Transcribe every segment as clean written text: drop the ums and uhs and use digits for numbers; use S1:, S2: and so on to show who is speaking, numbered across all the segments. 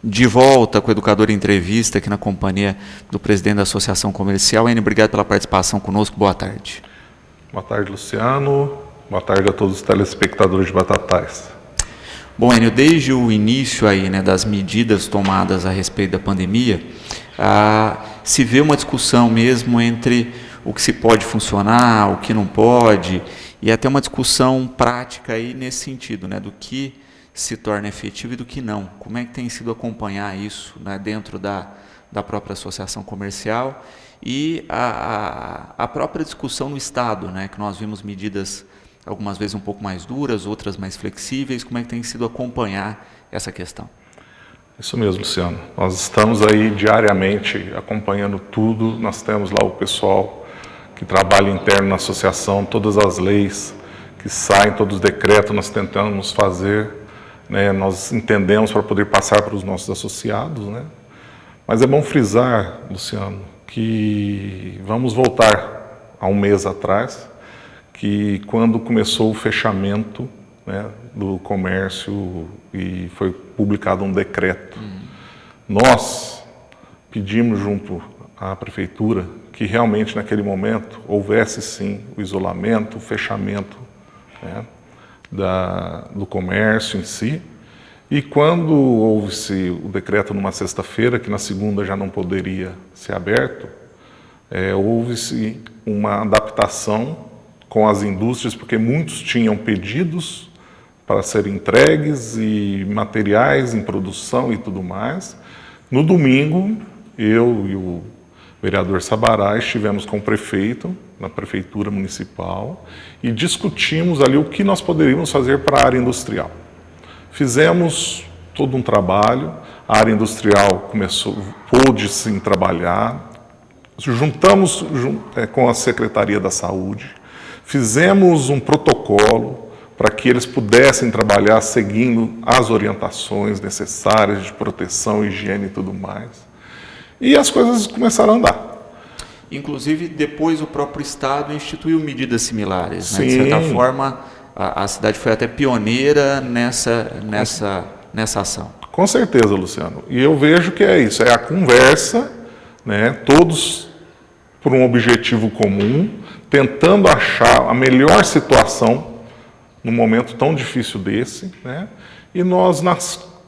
S1: De volta com o Educador em Entrevista, aqui na companhia do presidente da Associação Comercial. Enio, obrigado pela participação conosco. Boa tarde.
S2: Boa tarde, Luciano. Boa tarde a todos os telespectadores de Batatais.
S1: Bom, Enio, desde o início aí, das medidas tomadas a respeito da pandemia, se vê uma discussão mesmo entre o que se pode funcionar, o que não pode, e até uma discussão prática aí nesse sentido, do que se torna efetivo e do que não. Como é que tem sido acompanhar isso dentro da própria associação comercial e a própria discussão no Estado, que nós vimos medidas algumas vezes um pouco mais duras, outras mais flexíveis. Como é que tem sido acompanhar essa questão?
S2: Isso mesmo, Luciano. Nós estamos aí diariamente acompanhando tudo. Nós temos lá o pessoal que trabalha interno na associação, todas as leis que saem, todos os decretos nós tentamos fazer. Nós entendemos para poder passar para os nossos associados, Mas é bom frisar, Luciano, que vamos voltar a um mês atrás, que quando começou o fechamento do comércio e foi publicado um decreto, nós pedimos junto à prefeitura que realmente naquele momento houvesse sim o isolamento, o fechamento do comércio em si. E quando houve-se o decreto numa sexta-feira, que na segunda já não poderia ser aberto, houve-se uma adaptação com as indústrias, porque muitos tinham pedidos para serem entregues e materiais em produção e tudo mais. No domingo, eu e o vereador Sabará estivemos com o prefeito, na prefeitura municipal, e discutimos ali o que nós poderíamos fazer para a área industrial. Fizemos todo um trabalho, a área industrial pôde sim trabalhar, juntamos com a Secretaria da Saúde, fizemos um protocolo para que eles pudessem trabalhar seguindo as orientações necessárias de proteção, higiene e tudo mais. E as coisas começaram a andar.
S1: Inclusive, depois o próprio Estado instituiu medidas similares.
S2: Sim.
S1: De certa forma, a cidade foi até pioneira nessa ação.
S2: Com certeza, Luciano. E eu vejo que é isso, é a conversa, todos por um objetivo comum, tentando achar a melhor situação num momento tão difícil desse, e nós,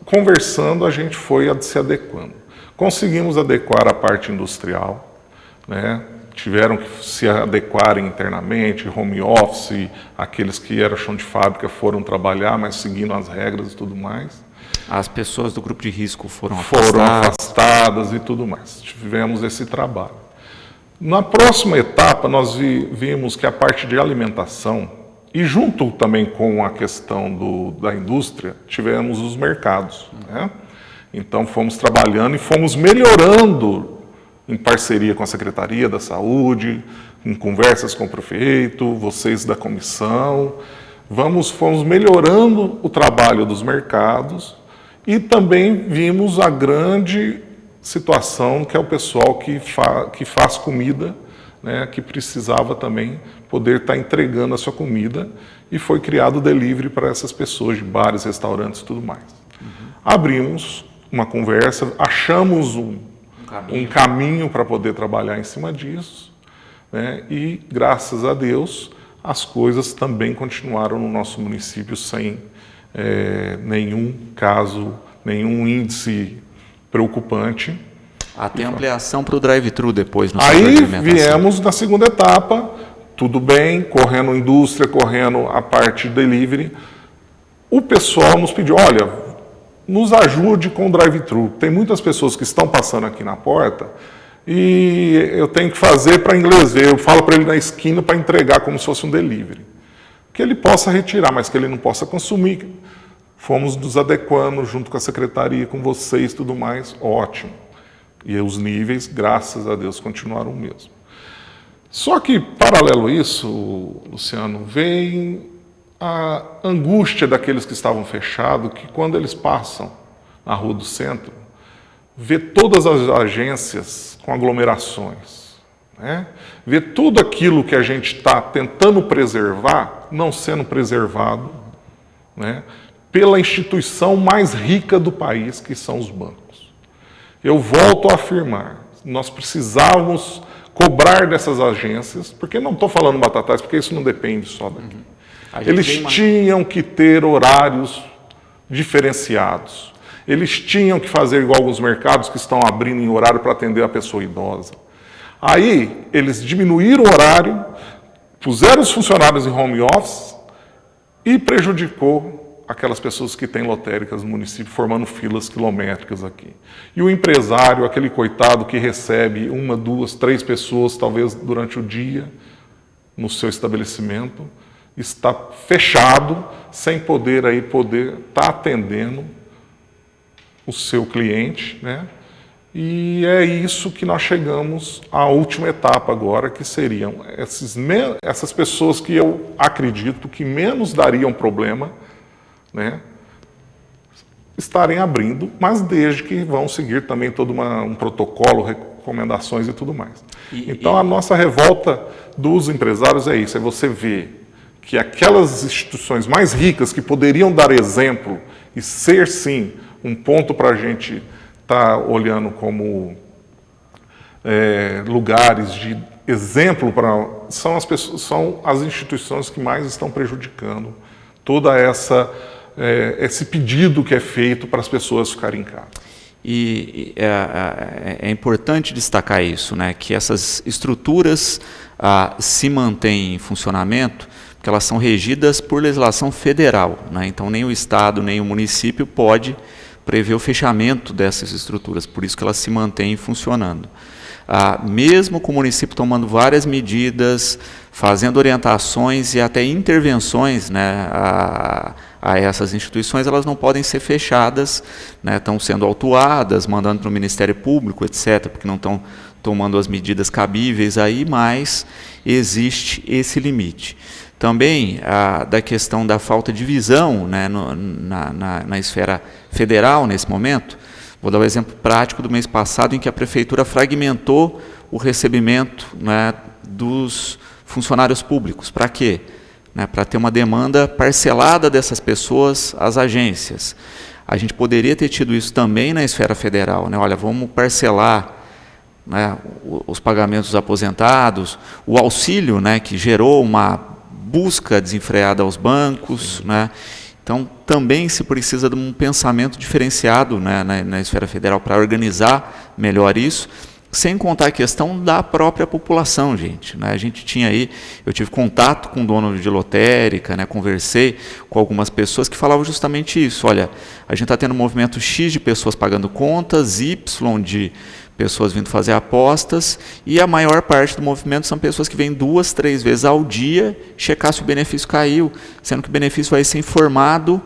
S2: conversando, a gente foi se adequando. Conseguimos adequar a parte industrial, tiveram que se adequarem internamente, home office, aqueles que eram chão de fábrica foram trabalhar, mas seguindo as regras e tudo mais.
S1: As pessoas do grupo de risco foram
S2: afastadas e tudo mais. Tivemos esse trabalho. Na próxima etapa, nós vimos que a parte de alimentação, e junto também com a questão da indústria, tivemos os mercados. Então, fomos trabalhando e fomos melhorando em parceria com a Secretaria da Saúde, em conversas com o prefeito, vocês da comissão. Fomos melhorando o trabalho dos mercados e também vimos a grande situação que é o pessoal que faz comida, que precisava também poder estar entregando a sua comida, e foi criado o delivery para essas pessoas de bares, restaurantes e tudo mais. Abrimos uma conversa, achamos um caminho para poder trabalhar em cima disso, e graças a Deus as coisas também continuaram no nosso município sem nenhum caso, nenhum índice preocupante.
S1: Até ampliação para o drive-thru depois.
S2: Aí viemos na segunda etapa, tudo bem, correndo indústria, correndo a parte de delivery. O pessoal nos pediu, olha, nos ajude com o drive-thru. Tem muitas pessoas que estão passando aqui na porta e eu tenho que fazer para inglês ver. Eu falo para ele na esquina para entregar como se fosse um delivery. Que ele possa retirar, mas que ele não possa consumir. Fomos nos adequando junto com a secretaria, com vocês e tudo mais, ótimo. E os níveis, graças a Deus, continuaram o mesmo. Só que, paralelo a isso, Luciano, vem a angústia daqueles que estavam fechados, que quando eles passam na Rua do Centro, vê todas as agências com aglomerações, vê tudo aquilo que a gente está tentando preservar, não sendo preservado, pela instituição mais rica do país, que são os bancos. Eu volto a afirmar, nós precisávamos cobrar dessas agências, porque não estou falando batatais, porque isso não depende só daqui. Eles tinham que ter horários diferenciados. Eles tinham que fazer igual alguns mercados que estão abrindo em horário para atender a pessoa idosa. Aí, eles diminuíram o horário, puseram os funcionários em home office e prejudicou aquelas pessoas que têm lotéricas no município, formando filas quilométricas aqui. E o empresário, aquele coitado que recebe 1, 2, 3 pessoas, talvez durante o dia, no seu estabelecimento, está fechado, sem poder estar atendendo o seu cliente, né? E é isso que nós chegamos à última etapa agora, que seriam essas pessoas que eu acredito que menos dariam problema, né, estarem abrindo, mas desde que vão seguir também todo um protocolo, recomendações e tudo mais. Então, a nossa revolta dos empresários é isso, é você ver que aquelas instituições mais ricas que poderiam dar exemplo e ser, sim, um ponto para a gente estar olhando como lugares de exemplo, são as instituições que mais estão prejudicando toda esse pedido que é feito para as pessoas ficarem em casa.
S1: E é importante destacar isso, né, que essas estruturas se mantêm em funcionamento porque elas são regidas por legislação federal, né, então nem o Estado nem o município pode prever o fechamento dessas estruturas, por isso que elas se mantêm funcionando. Mesmo com o município tomando várias medidas, fazendo orientações e até intervenções, né, a essas instituições, elas não podem ser fechadas, né, estão sendo autuadas, mandando para o Ministério Público, etc., porque não estão tomando as medidas cabíveis aí, mas existe esse limite. Também da questão da falta de visão, né, na esfera federal nesse momento. Vou dar um exemplo prático do mês passado em que a Prefeitura fragmentou o recebimento, né, dos funcionários públicos. Para quê? Né, para ter uma demanda parcelada dessas pessoas às agências. A gente poderia ter tido isso também na esfera federal. Né? Olha, vamos parcelar, né, os pagamentos dos aposentados, o auxílio, né, que gerou uma busca desenfreada aos bancos, né? Então, também se precisa de um pensamento diferenciado, né, na esfera federal para organizar melhor isso, sem contar a questão da própria população, gente. Né? A gente tinha aí, eu tive contato com o dono de lotérica, né, conversei com algumas pessoas que falavam justamente isso. Olha, a gente está tendo um movimento X de pessoas pagando contas, Y de pessoas vindo fazer apostas, e a maior parte do movimento são pessoas que vêm 2, 3 vezes ao dia checar se o benefício caiu, sendo que o benefício vai ser informado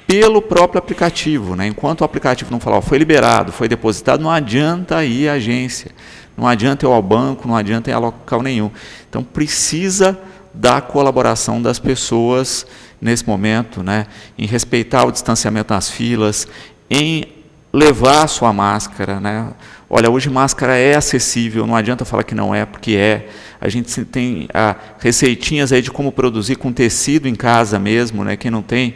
S1: pelo próprio aplicativo. Né? Enquanto o aplicativo não falar, foi liberado, foi depositado, não adianta ir à agência, não adianta ir ao banco, não adianta ir a local nenhum. Então, precisa da colaboração das pessoas nesse momento, né? Em respeitar o distanciamento nas filas, em levar a sua máscara, né? Olha, hoje máscara é acessível, não adianta falar que não é, porque é. A gente tem receitinhas aí de como produzir com tecido em casa mesmo, né? Quem não tem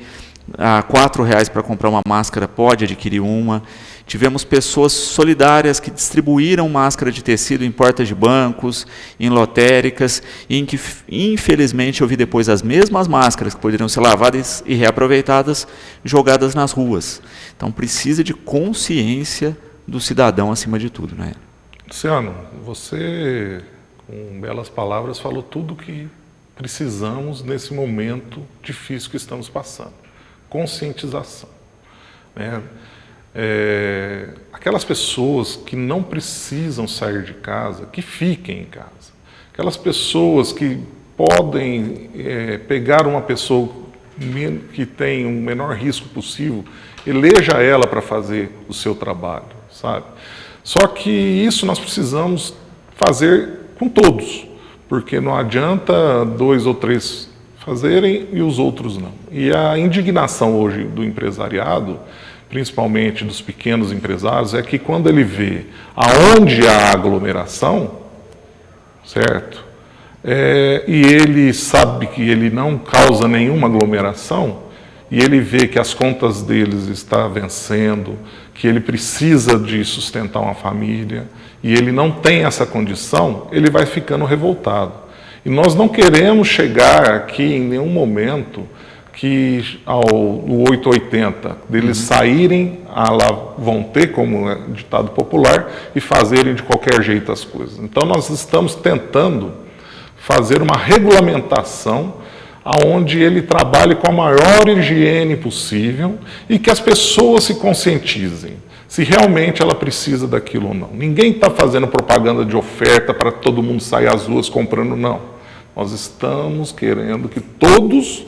S1: R$4 para comprar uma máscara pode adquirir uma. Tivemos pessoas solidárias que distribuíram máscara de tecido em portas de bancos, em lotéricas, em que, infelizmente, eu vi depois as mesmas máscaras que poderiam ser lavadas e reaproveitadas, jogadas nas ruas. Então, precisa de consciência do cidadão acima de tudo, né?
S2: Luciano, você, com belas palavras, falou tudo o que precisamos nesse momento difícil que estamos passando. Conscientização. Né? Aquelas pessoas que não precisam sair de casa, que fiquem em casa. Aquelas pessoas que podem pegar uma pessoa que tem o menor risco possível, eleja ela para fazer o seu trabalho, sabe? Só que isso nós precisamos fazer com todos, porque não adianta 2 ou 3 fazerem e os outros não. E a indignação hoje do empresariado, principalmente dos pequenos empresários, é que quando ele vê aonde há aglomeração, certo? E ele sabe que ele não causa nenhuma aglomeração, e ele vê que as contas deles estão vencendo, que ele precisa de sustentar uma família, e ele não tem essa condição, ele vai ficando revoltado. E nós não queremos chegar aqui em nenhum momento que no 880, deles saírem, lá vão ter, como é ditado popular, e fazerem de qualquer jeito as coisas. Então nós estamos tentando fazer uma regulamentação onde ele trabalhe com a maior higiene possível e que as pessoas se conscientizem se realmente ela precisa daquilo ou não. Ninguém está fazendo propaganda de oferta para todo mundo sair às ruas comprando, não. Nós estamos querendo que todos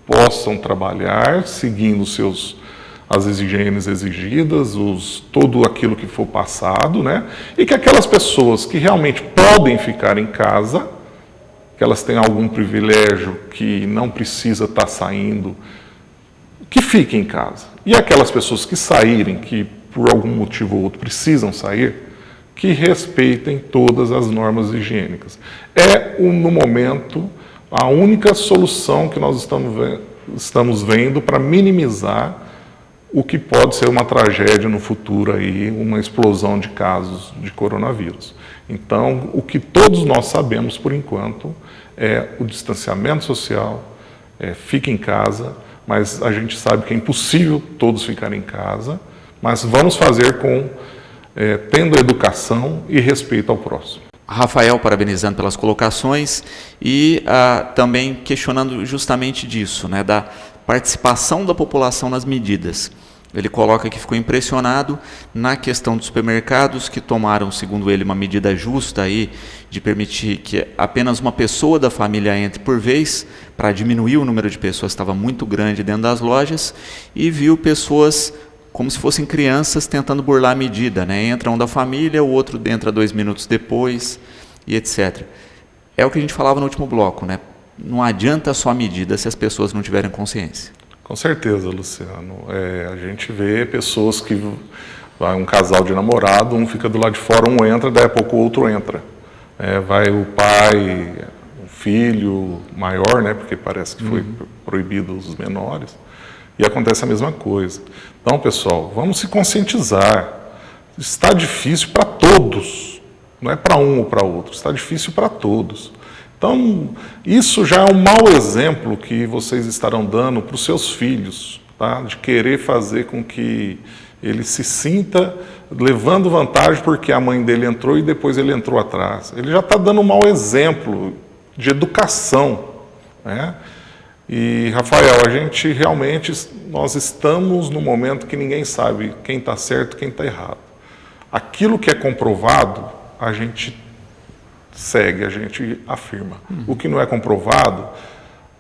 S2: possam trabalhar seguindo as higienes exigidas, tudo aquilo que for passado, né? E que aquelas pessoas que realmente podem ficar em casa, que elas têm algum privilégio, que não precisa estar saindo, que fiquem em casa. E aquelas pessoas que saírem, que por algum motivo ou outro precisam sair, que respeitem todas as normas higiênicas. No momento, a única solução que nós estamos vendo para minimizar o que pode ser uma tragédia no futuro, aí, uma explosão de casos de coronavírus. Então, o que todos nós sabemos, por enquanto, é o distanciamento social, fique em casa, mas a gente sabe que é impossível todos ficarem em casa, mas vamos fazer tendo educação e respeito ao próximo.
S1: Rafael, parabenizando pelas colocações e também questionando justamente disso, né, da participação da população nas medidas. Ele coloca que ficou impressionado na questão dos supermercados, que tomaram, segundo ele, uma medida justa aí de permitir que apenas uma pessoa da família entre por vez, para diminuir o número de pessoas que estava muito grande dentro das lojas, e viu pessoas como se fossem crianças tentando burlar a medida, né? Entra um da família, o outro entra 2 minutos depois, e etc. É o que a gente falava no último bloco, né? Não adianta só a medida se as pessoas não tiverem consciência.
S2: Com certeza, Luciano. A gente vê pessoas que vai um casal de namorado, um fica do lado de fora, um entra, daí a pouco o outro entra. Vai o pai, o filho maior, né? Porque parece que foi proibido os menores. E acontece a mesma coisa. Então, pessoal, vamos se conscientizar. Está difícil para todos, não é para um ou para outro, está difícil para todos. Então, isso já é um mau exemplo que vocês estarão dando para os seus filhos, tá? De querer fazer com que ele se sinta levando vantagem porque a mãe dele entrou e depois ele entrou atrás. Ele já está dando um mau exemplo de educação, né? E, Rafael, a gente realmente, nós estamos num momento que ninguém sabe quem está certo e quem está errado. Aquilo que é comprovado, a gente segue, a gente afirma. O que não é comprovado,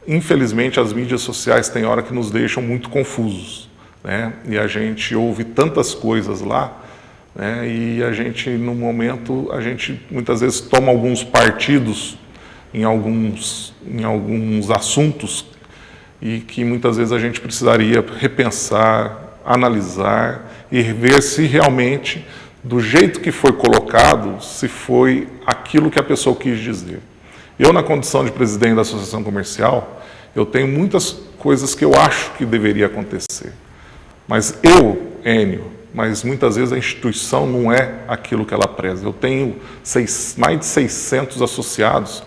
S2: infelizmente, as mídias sociais têm hora que nos deixam muito confusos, né? E a gente ouve tantas coisas lá, né? E a gente, no momento, a gente muitas vezes toma alguns partidos em alguns assuntos e que muitas vezes a gente precisaria repensar, analisar e ver se realmente, do jeito que foi colocado, se foi aquilo que a pessoa quis dizer. Eu, na condição de presidente da Associação Comercial, eu tenho muitas coisas que eu acho que deveria acontecer. Mas mas muitas vezes a instituição não é aquilo que ela preza. Eu tenho mais de 600 associados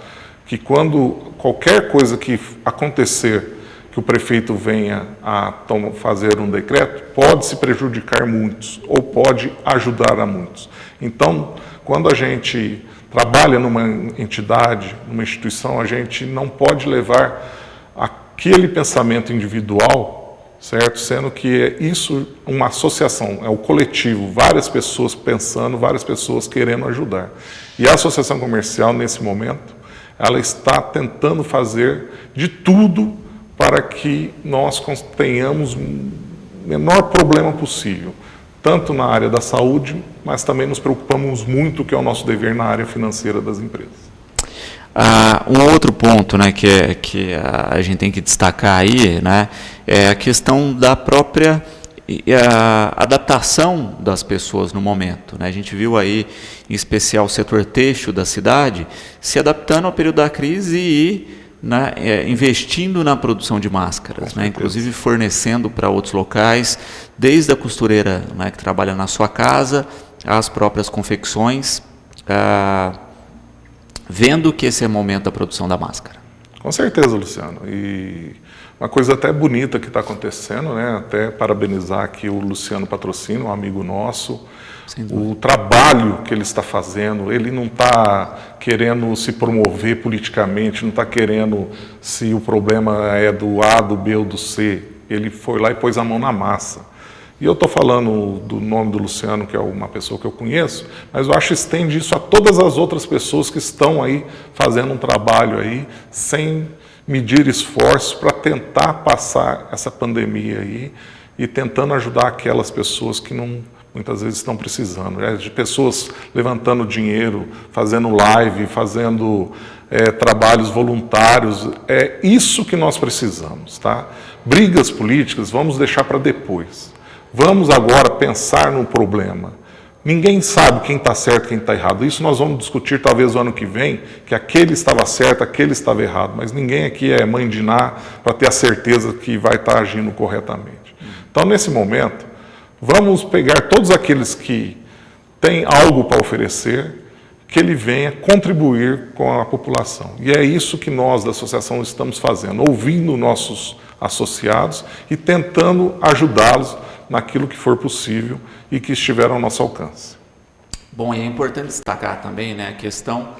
S2: que quando qualquer coisa que acontecer, que o prefeito venha a fazer um decreto, pode se prejudicar muitos ou pode ajudar a muitos. Então, quando a gente trabalha numa entidade, numa instituição, a gente não pode levar aquele pensamento individual, certo? Sendo que isso é uma associação, é o coletivo, várias pessoas pensando, várias pessoas querendo ajudar. E a Associação Comercial, nesse momento, ela está tentando fazer de tudo para que nós tenhamos o menor problema possível, tanto na área da saúde, mas também nos preocupamos muito, que é o nosso dever na área financeira das empresas.
S1: Um outro ponto, né, que a gente tem que destacar aí, né, é a questão da própria adaptação das pessoas no momento, né? A gente viu aí, em especial, o setor têxtil da cidade se adaptando ao período da crise e né, investindo na produção de máscaras, né, inclusive fornecendo para outros locais, desde a costureira, né, que trabalha na sua casa, às próprias confecções, vendo que esse é o momento da produção da máscara.
S2: Com certeza, Luciano. E uma coisa até bonita que está acontecendo, né? Até parabenizar aqui o Luciano Patrocínio, um amigo nosso, o trabalho que ele está fazendo. Ele não está querendo se promover politicamente, não está querendo se o problema é do A, do B ou do C. Ele foi lá e pôs a mão na massa. E eu estou falando do nome do Luciano, que é uma pessoa que eu conheço, mas eu acho que estende isso a todas as outras pessoas que estão aí fazendo um trabalho aí, sem medir esforços para tentar passar essa pandemia aí e tentando ajudar aquelas pessoas que não, muitas vezes estão precisando, né? De pessoas levantando dinheiro, fazendo live, fazendo trabalhos voluntários. É isso que nós precisamos, tá? Brigas políticas vamos deixar para depois. Vamos agora pensar no problema. Ninguém sabe quem está certo e quem está errado. Isso nós vamos discutir talvez no ano que vem, que aquele estava certo, aquele estava errado. Mas ninguém aqui é mãe de Ná para ter a certeza que vai estar agindo corretamente. Então, nesse momento, vamos pegar todos aqueles que têm algo para oferecer, que ele venha contribuir com a população. E é isso que nós da associação estamos fazendo, ouvindo nossos associados e tentando ajudá-los naquilo que for possível e que estiver ao nosso alcance.
S1: Bom, e é importante destacar também, né, a questão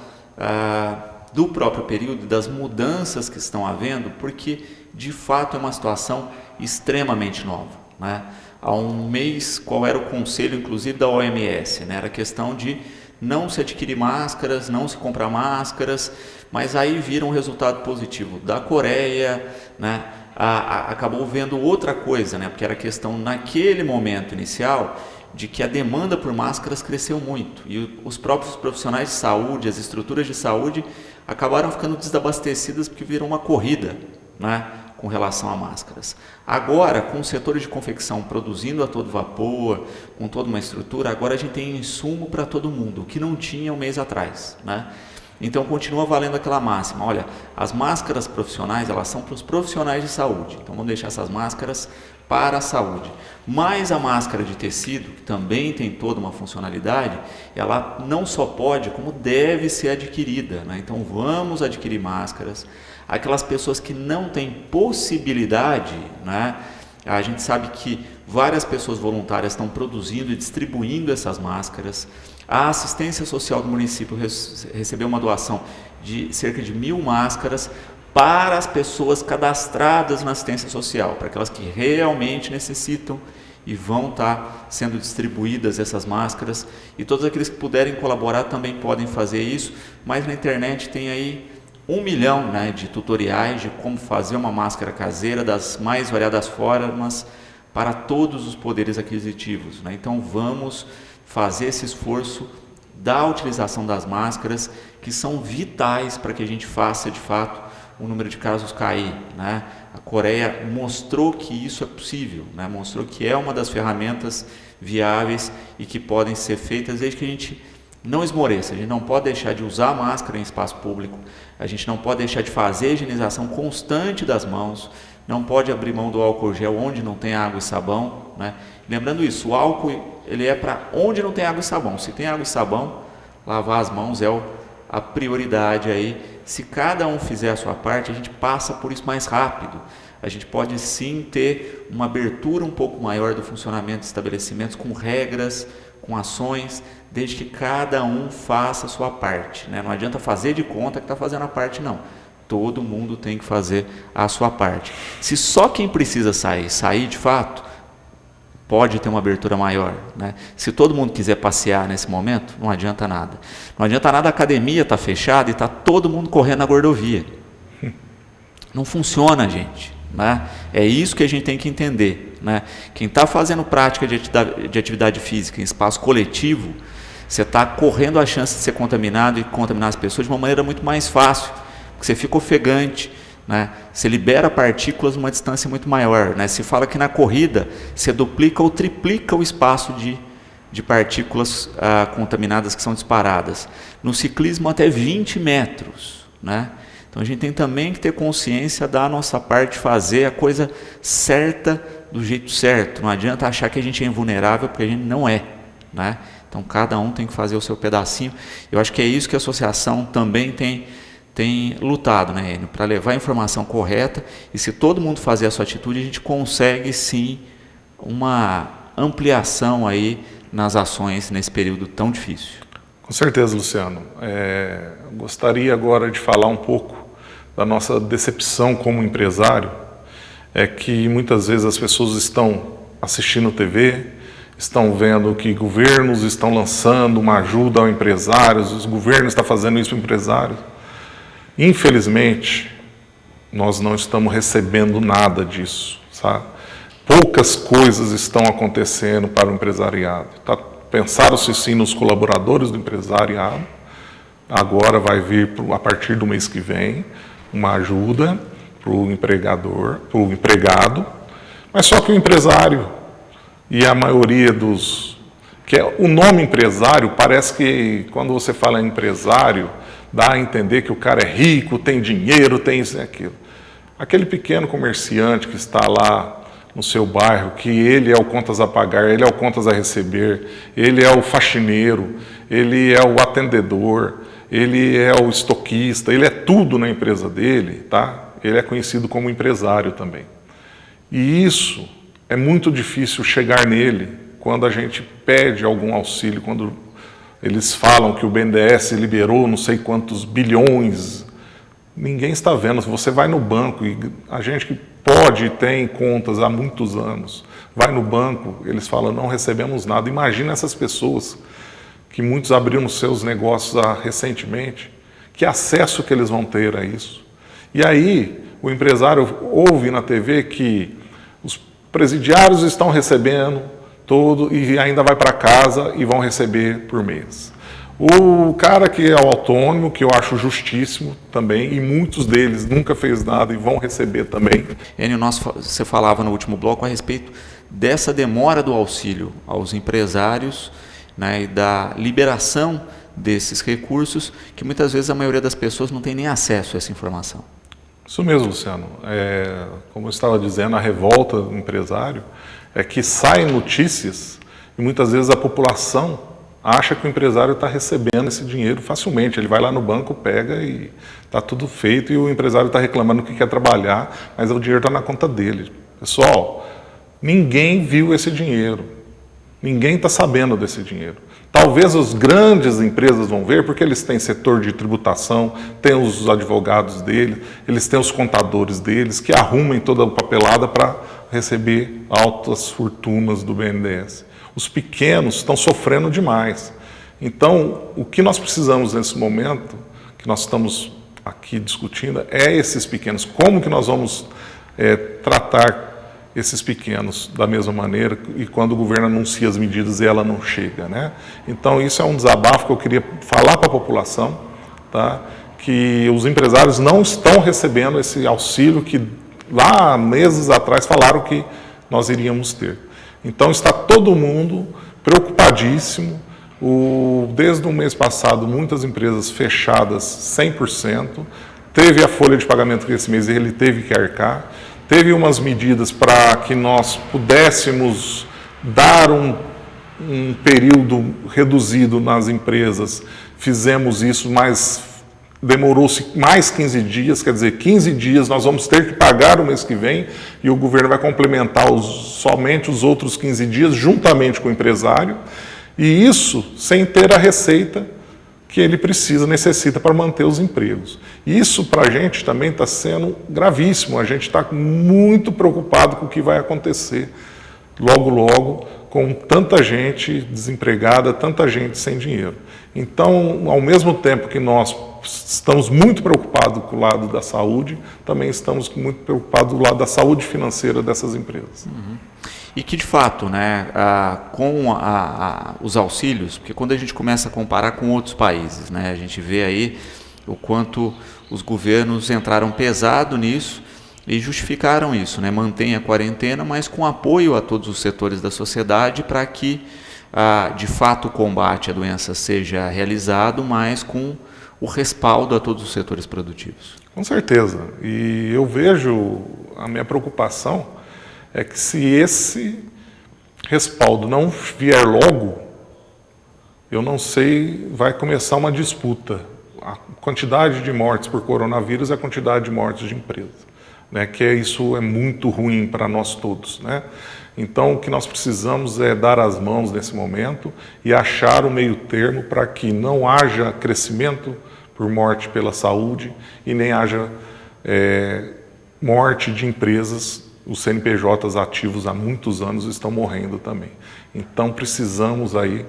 S1: do próprio período, das mudanças que estão havendo, porque de fato é uma situação extremamente nova, né? Há um mês, qual era o conselho, inclusive, da OMS? Né? Era a questão de não se adquirir máscaras, não se comprar máscaras, mas aí viram um resultado positivo da Coreia, né? Acabou vendo outra coisa, né? Porque era a questão naquele momento inicial de que a demanda por máscaras cresceu muito e os próprios profissionais de saúde, as estruturas de saúde acabaram ficando desabastecidas porque viram uma corrida, né, com relação a máscaras. Agora, com os setores de confecção produzindo a todo vapor, com toda uma estrutura, agora a gente tem insumo para todo mundo, o que não tinha um mês atrás, né? Então continua valendo aquela máxima, olha, as máscaras profissionais, elas são para os profissionais de saúde, então vamos deixar essas máscaras para a saúde. Mas a máscara de tecido, que também tem toda uma funcionalidade, ela não só pode, como deve ser adquirida, né? Então vamos adquirir máscaras. Aquelas pessoas que não têm possibilidade, né? A gente sabe que várias pessoas voluntárias estão produzindo e distribuindo essas máscaras. A assistência social do município recebeu uma doação de cerca de 1.000 máscaras para as pessoas cadastradas na assistência social, para aquelas que realmente necessitam, e vão estar sendo distribuídas essas máscaras. E todos aqueles que puderem colaborar também podem fazer isso, mas na internet tem aí 1 milhão, né, de tutoriais de como fazer uma máscara caseira das mais variadas formas para todos os poderes aquisitivos, né? Então vamos fazer esse esforço da utilização das máscaras, que são vitais para que a gente faça de fato o número de casos cair, né? A Coreia mostrou que isso é possível, né? Mostrou que é uma das ferramentas viáveis e que podem ser feitas desde que a gente não esmoreça. A gente não pode deixar de usar máscara em espaço público, a gente não pode deixar de fazer a higienização constante das mãos, não pode abrir mão do álcool gel onde não tem água e sabão, né? Lembrando isso, o álcool ele é para onde não tem água e sabão. Se tem água e sabão, lavar as mãos é a prioridade aí. Se cada um fizer a sua parte, a gente passa por isso mais rápido. A gente pode sim ter uma abertura um pouco maior do funcionamento de estabelecimentos com regras, com ações, desde que cada um faça a sua parte, né? Não adianta fazer de conta que está fazendo a parte, não. Todo mundo tem que fazer a sua parte. Se só quem precisa sair de fato, pode ter uma abertura maior, né? Se todo mundo quiser passear nesse momento, não adianta nada. Não adianta nada a academia estar fechada e está todo mundo correndo na rodovia. Não funciona, gente, né? É isso que a gente tem que entender, né? Quem está fazendo prática de atividade física em espaço coletivo, você está correndo a chance de ser contaminado e contaminar as pessoas de uma maneira muito mais fácil, porque você fica ofegante, né? Você libera partículas numa distância muito maior, né? Se fala que na corrida você duplica ou triplica o espaço de partículas contaminadas que são disparadas. No ciclismo até 20 metros, né? Então a gente tem também que ter consciência da nossa parte, fazer a coisa certa do jeito certo. Não adianta achar que a gente é invulnerável, porque a gente não é, né? Então cada um tem que fazer o seu pedacinho. Eu acho que é isso que a associação também tem lutado, né, para levar a informação correta, e se todo mundo fazer a sua atitude, a gente consegue sim uma ampliação aí nas ações nesse período tão difícil.
S2: Com certeza, Luciano. Gostaria agora de falar um pouco da nossa decepção como empresário, é que muitas vezes as pessoas estão assistindo TV, estão vendo que governos estão lançando uma ajuda ao empresário, os governos estão fazendo isso para o empresário. Infelizmente, nós não estamos recebendo nada disso, sabe? Poucas coisas estão acontecendo para o empresariado. Pensaram-se sim nos colaboradores do empresariado, agora vai vir, a partir do mês que vem, uma ajuda para o empregador, para o empregado, mas só que o empresário e a maioria o nome empresário, parece que quando você fala em empresário, dá a entender que o cara é rico, tem dinheiro, tem isso e aquilo. Aquele pequeno comerciante que está lá no seu bairro, que ele é o contas a pagar, ele é o contas a receber, ele é o faxineiro, ele é o atendedor, ele é o estoquista, ele é tudo na empresa dele, tá? Ele é conhecido como empresário também. E isso é muito difícil chegar nele quando a gente pede algum auxílio, quando eles falam que o BNDES liberou não sei quantos bilhões. Ninguém está vendo. Você vai no banco, e a gente que pode e tem contas há muitos anos, vai no banco, eles falam, não recebemos nada. Imagina essas pessoas, que muitos abriram seus negócios recentemente, que acesso que eles vão ter a isso. E aí, o empresário ouve na TV que os presidiários estão recebendo todo e ainda vai para casa e vão receber por mês. O cara que é o autônomo, que eu acho justíssimo também, e muitos deles nunca fez nada e vão receber também.
S1: Enio, você falava no último bloco a respeito dessa demora do auxílio aos empresários, né, e da liberação desses recursos, que muitas vezes a maioria das pessoas não tem nem acesso a essa informação.
S2: Isso mesmo, Luciano. Como eu estava dizendo, a revolta do empresário é que saem notícias e muitas vezes a população acha que o empresário está recebendo esse dinheiro facilmente. Ele vai lá no banco, pega e está tudo feito, e o empresário está reclamando que quer trabalhar, mas o dinheiro está na conta dele. Pessoal, ninguém viu esse dinheiro. Ninguém está sabendo desse dinheiro. Talvez as grandes empresas vão ver, porque eles têm setor de tributação, têm os advogados deles, eles têm os contadores deles, que arrumam toda a papelada para receber altas fortunas do BNDES. Os pequenos estão sofrendo demais. Então, o que nós precisamos nesse momento, que nós estamos aqui discutindo, é esses pequenos. Como que nós vamos tratar esses pequenos da mesma maneira, e quando o governo anuncia as medidas e ela não chega, né? Então isso é um desabafo que eu queria falar para a população, tá? Que os empresários não estão recebendo esse auxílio que lá meses atrás falaram que nós iríamos ter. Então está todo mundo preocupadíssimo. Desde o mês passado, muitas empresas fechadas 100%, teve a folha de pagamento que esse mês ele teve que arcar. Teve umas medidas para que nós pudéssemos dar um período reduzido nas empresas. Fizemos isso, mas demorou-se mais 15 dias, quer dizer, 15 dias nós vamos ter que pagar o mês que vem, e o governo vai complementar somente os outros 15 dias, juntamente com o empresário, e isso sem ter a receita que ele necessita para manter os empregos. Isso para a gente também está sendo gravíssimo, a gente está muito preocupado com o que vai acontecer logo, logo, com tanta gente desempregada, tanta gente sem dinheiro. Então, ao mesmo tempo que nós estamos muito preocupados com o lado da saúde, também estamos muito preocupados do lado da saúde financeira dessas empresas.
S1: Uhum. E que, de fato, né, com os auxílios, porque quando a gente começa a comparar com outros países, né, a gente vê aí o quanto os governos entraram pesado nisso e justificaram isso, né, mantém a quarentena, mas com apoio a todos os setores da sociedade para que, de fato, o combate à doença seja realizado, mas com o respaldo a todos os setores produtivos.
S2: Com certeza. E eu vejo, a minha preocupação é que se esse respaldo não vier logo, eu não sei, vai começar uma disputa. A quantidade de mortes por coronavírus é a quantidade de mortes de empresas, né? Isso é muito ruim para nós todos, né? Então, o que nós precisamos é dar as mãos nesse momento e achar o meio termo para que não haja crescimento por morte pela saúde e nem haja morte de empresas. Os CNPJs ativos há muitos anos estão morrendo também. Então, precisamos aí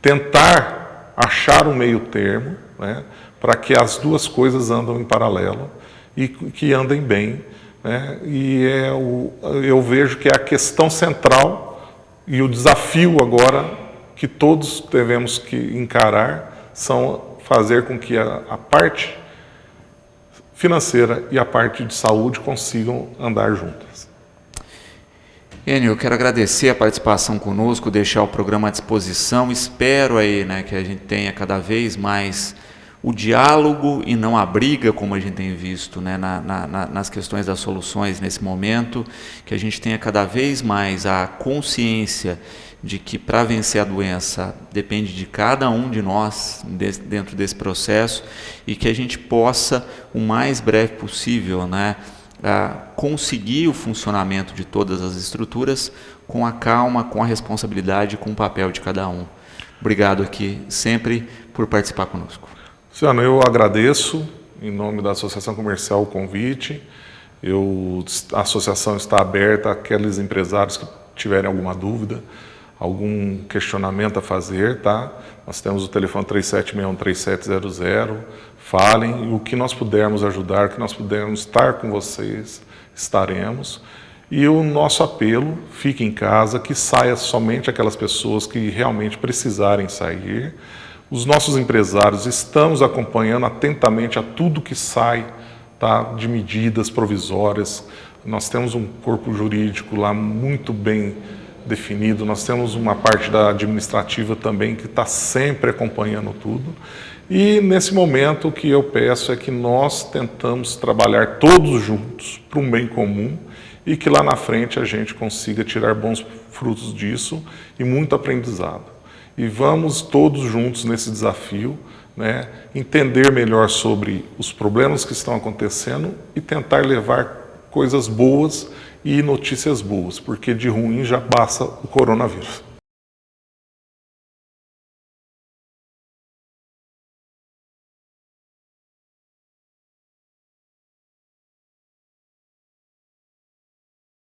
S2: tentar achar um meio termo, né, para que as duas coisas andem em paralelo e que andem bem, né? E eu vejo que é a questão central e o desafio agora que todos devemos que encarar são fazer com que a parte financeira e a parte de saúde consigam andar juntas.
S1: Enio, eu quero agradecer a participação conosco, deixar o programa à disposição. Espero aí, né, que a gente tenha cada vez mais o diálogo e não a briga, como a gente tem visto, né, nas questões das soluções nesse momento, que a gente tenha cada vez mais a consciência de que para vencer a doença depende de cada um de nós dentro desse processo e que a gente possa, o mais breve possível, né, conseguir o funcionamento de todas as estruturas com a calma, com a responsabilidade, com o papel de cada um. Obrigado aqui sempre por participar conosco.
S2: Luciano, eu agradeço, em nome da Associação Comercial, o convite. A associação está aberta àqueles empresários que tiverem alguma dúvida, algum questionamento a fazer, tá? Nós temos o telefone 3761-3700, falem, e o que nós pudermos ajudar, o que nós pudermos estar com vocês, estaremos. E o nosso apelo, fique em casa, que saia somente aquelas pessoas que realmente precisarem sair. Os nossos empresários estamos acompanhando atentamente a tudo que sai, tá, de medidas provisórias. Nós temos um corpo jurídico lá muito bem definido, nós temos uma parte da administrativa também que está sempre acompanhando tudo. E nesse momento o que eu peço é que nós tentamos trabalhar todos juntos para um bem comum e que lá na frente a gente consiga tirar bons frutos disso e muito aprendizado. E vamos todos juntos nesse desafio, né, entender melhor sobre os problemas que estão acontecendo e tentar levar coisas boas e notícias boas, porque de ruim já passa o coronavírus.